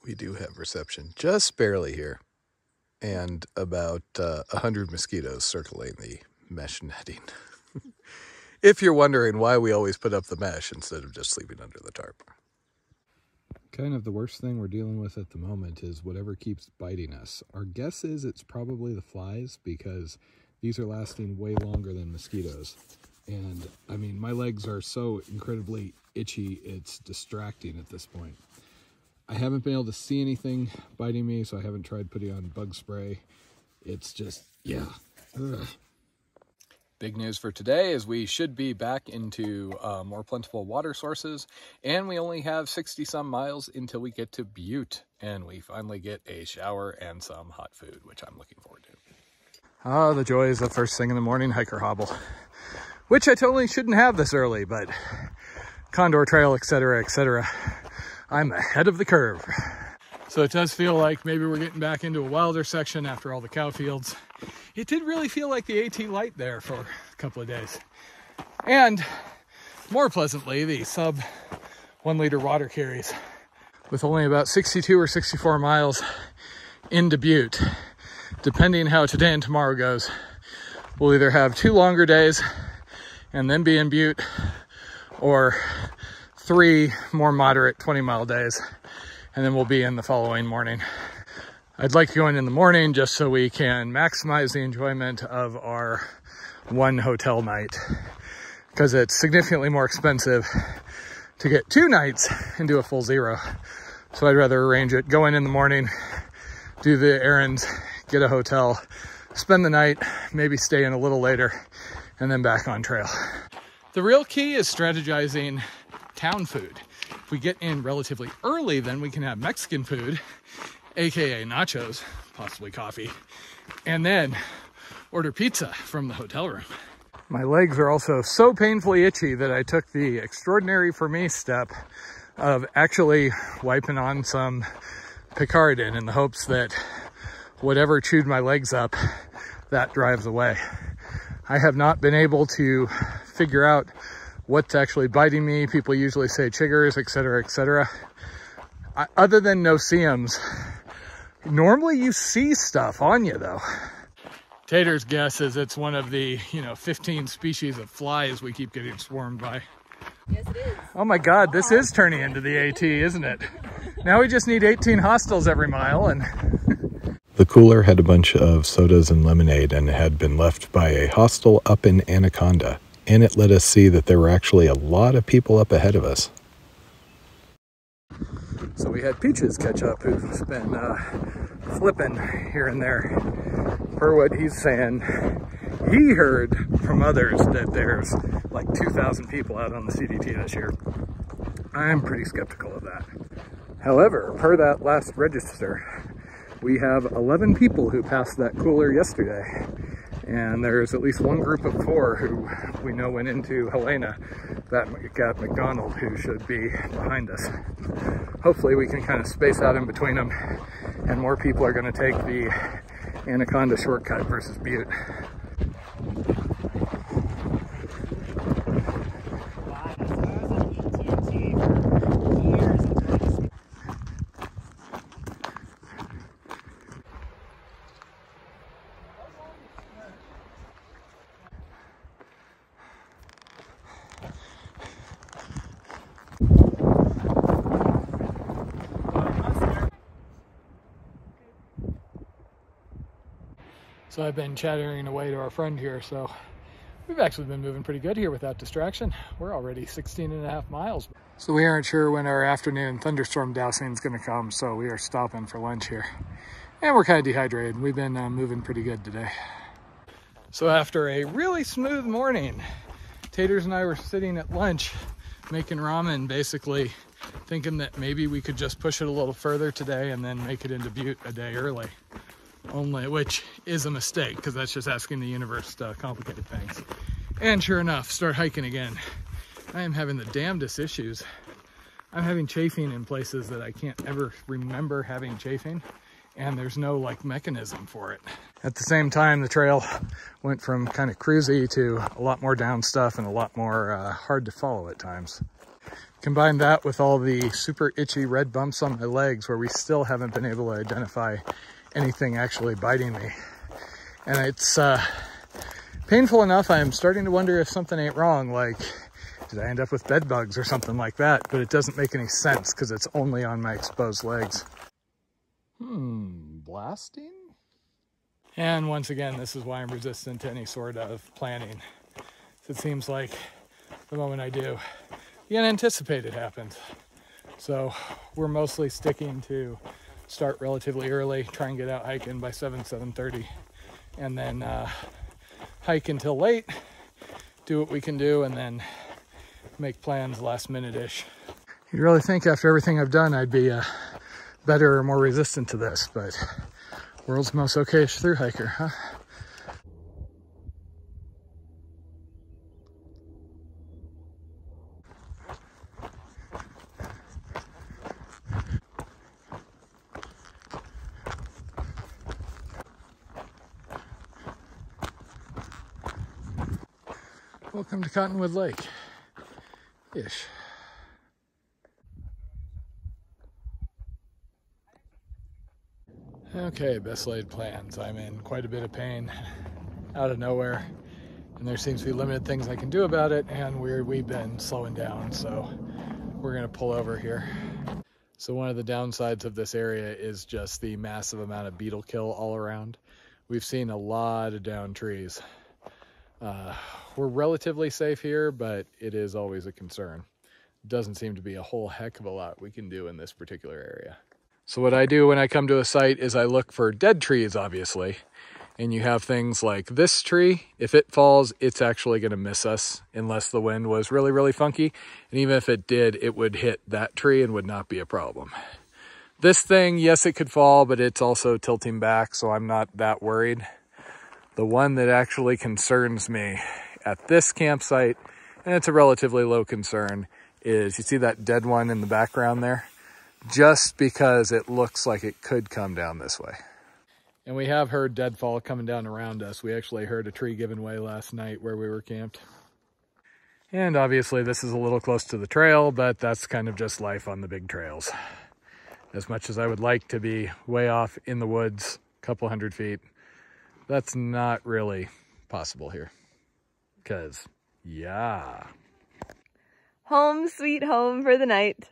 We do have reception, just barely here, and about 100 mosquitoes circling the mesh netting. If you're wondering why we always put up the mesh instead of just sleeping under the tarp. Kind of the worst thing we're dealing with at the moment is whatever keeps biting us. Our guess is it's probably the flies, because these are lasting way longer than mosquitoes. And I mean, my legs are so incredibly itchy, it's distracting at this point. I haven't been able to see anything biting me, so I haven't tried putting on bug spray. It's just, yeah. Ugh. Big news for today is we should be back into more plentiful water sources, and we only have 60 some miles until we get to Butte, and we finally get a shower and some hot food, which I'm looking forward to. Ah, the joys of first thing in the morning hiker hobble, which I totally shouldn't have this early, but Condor Trail, etc., etc. I'm ahead of the curve. So it does feel like maybe we're getting back into a wilder section after all the cow fields. It did really feel like the AT light there for a couple of days. And more pleasantly, the sub 1 liter water carries. With only about 62 or 64 miles into Butte, depending how today and tomorrow goes, we'll either have 2 longer days and then be in Butte, or 3 more moderate 20-mile days, and then we'll be in the following morning. I'd like to go in the morning just so we can maximize the enjoyment of our 1 hotel night, because it's significantly more expensive to get 2 nights and do a full 0. So I'd rather arrange it, go in the morning, do the errands, get a hotel, spend the night, maybe stay in a little later, and then back on trail. The real key is strategizing town food. If we get in relatively early, then we can have Mexican food, aka nachos, possibly coffee, and then order pizza from the hotel room. My legs are also so painfully itchy that I took the extraordinary for me step of actually wiping on some Picardin in the hopes that whatever chewed my legs up, that drives away. I have not been able to figure out what's actually biting me. People usually say chiggers, etc., etc. Other than no-see-ums, normally you see stuff on you though. Tater's guess is it's one of the, 15 species of flies we keep getting swarmed by. Yes, it is. Oh my God, this is turning into the AT, isn't it? Now we just need 18 hostels every mile and... The cooler had a bunch of sodas and lemonade and had been left by a hostel up in Anaconda. And it let us see that there were actually a lot of people up ahead of us. So we had Peaches catch up, who's been flipping here and there. Per what he's saying, he heard from others that there's like 2,000 people out on the CDT this year. I'm pretty skeptical of that. However, per that last register, we have 11 people who passed that cooler yesterday. And there's at least 1 group of 4 who we know went into Helena, that got McDonald, who should be behind us. Hopefully we can kind of space out in between them, and more people are going to take the Anaconda shortcut versus Butte. So I've been chattering away to our friend here, so we've actually been moving pretty good here without distraction. We're already 16.5 miles. So we aren't sure when our afternoon thunderstorm dousing is going to come, so we are stopping for lunch here. And we're kind of dehydrated. We've been moving pretty good today. So after a really smooth morning, Taters and I were sitting at lunch making ramen, basically thinking that maybe we could just push it a little further today and then make it into Butte a day early. Which is a mistake, because that's just asking the universe to complicate things. And sure enough, start hiking again. I am having the damnedest issues. I'm having chafing in places that I can't ever remember having chafing, and there's no mechanism for it. At the same time, the trail went from kind of cruisy to a lot more down stuff and a lot more hard to follow at times. Combine that with all the super itchy red bumps on my legs where we still haven't been able to identify anything actually biting me. And it's painful enough, I'm starting to wonder if something ain't wrong, like did I end up with bed bugs or something like that? But it doesn't make any sense because it's only on my exposed legs. Blasting? And once again, this is why I'm resistant to any sort of planning. It seems like the moment I do, the unanticipated happens. So we're mostly sticking to start relatively early, try and get out hiking by 7:30, and then hike until late, do what we can do, and then make plans last minute-ish. You'd really think after everything I've done, I'd be better or more resistant to this, but world's most okayish through hiker, huh? Welcome to Cottonwood Lake-ish. Okay, best laid plans. I'm in quite a bit of pain out of nowhere, and there seems to be limited things I can do about it, and we've been slowing down, so we're gonna pull over here. So one of the downsides of this area is just the massive amount of beetle kill all around. We've seen a lot of downed trees. We're relatively safe here, but it is always a concern. Doesn't seem to be a whole heck of a lot we can do in this particular area. So what I do when I come to a site is I look for dead trees, obviously. And you have things like this tree. If it falls, it's actually going to miss us unless the wind was really, really funky. And even if it did, it would hit that tree and would not be a problem. This thing, yes, it could fall, but it's also tilting back, so I'm not that worried. The one that actually concerns me at this campsite, and it's a relatively low concern, is you see that dead one in the background there? Just because it looks like it could come down this way. And we have heard deadfall coming down around us. We actually heard a tree giving way last night where we were camped. And obviously this is a little close to the trail, but that's kind of just life on the big trails. As much as I would like to be way off in the woods, a couple hundred feet, that's not really possible here. Because, yeah. Home sweet home for the night.